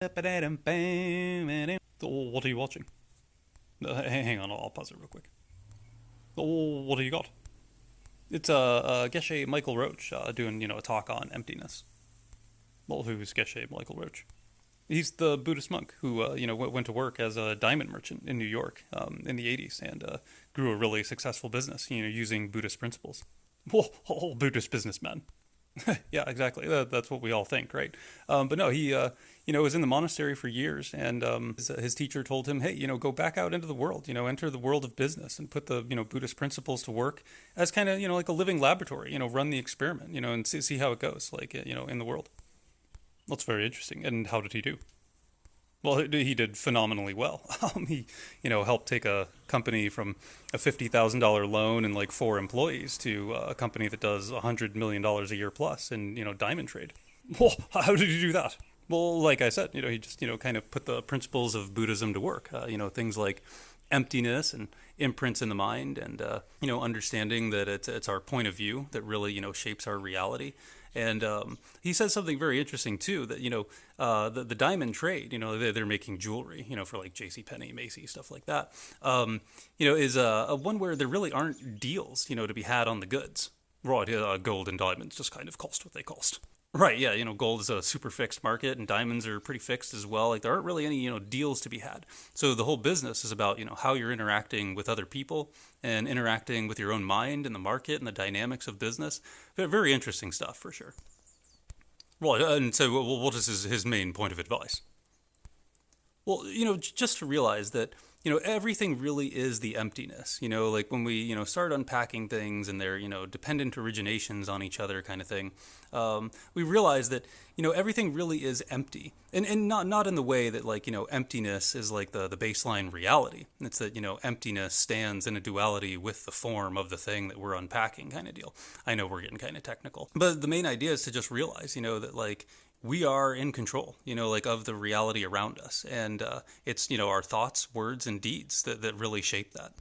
Oh, what are you watching? Hang on, I'll pause it real quick. Oh, what do you got? It's Geshe Michael Roach doing a talk on emptiness. Well, who's Geshe Michael Roach? He's the Buddhist monk who went to work as a diamond merchant in New York in the '80s and grew a really successful business using Buddhist principles. Well, Buddhist businessman. Yeah, exactly. That's what we all think, right? But no, he was in the monastery for years, and his teacher told him, "Hey, go back out into the world. Enter the world of business and put the Buddhist principles to work as kind of like a living laboratory. Run the experiment. And see how it goes, like in the world." That's very interesting. And how did he do? Well, he did phenomenally well. He, helped take a company from a $50,000 loan and like four employees to a company that does $100 million a year plus in diamond trade. Well, how did you do that? Well, like I said, he just kind of put the principles of Buddhism to work. Things like emptiness and imprints in the mind, and understanding that it's our point of view that really shapes our reality. And he says something very interesting too, that the diamond trade, they're making jewelry, for like J.C. Penney, Macy's, stuff like that. Is a one where there really aren't deals, to be had on the goods. Right, gold and diamonds just kind of cost what they cost. Right, yeah, gold is a super fixed market, and diamonds are pretty fixed as well. Like there aren't really any, deals to be had. So the whole business is about, how you're interacting with other people and interacting with your own mind and the market and the dynamics of business. Very interesting stuff for sure. Right, and so what is his main point of advice? Well, just to realize that, everything really is the emptiness. Like when we, start unpacking things and their, dependent originations on each other kind of thing, we realize that, everything really is empty. And not in the way that, like, emptiness is like the baseline reality. It's that, emptiness stands in a duality with the form of the thing that we're unpacking kind of deal. I know we're getting kind of technical. But the main idea is to just realize, that, like, we are in control, like of the reality around us. And it's, our thoughts, words, and deeds that really shape that.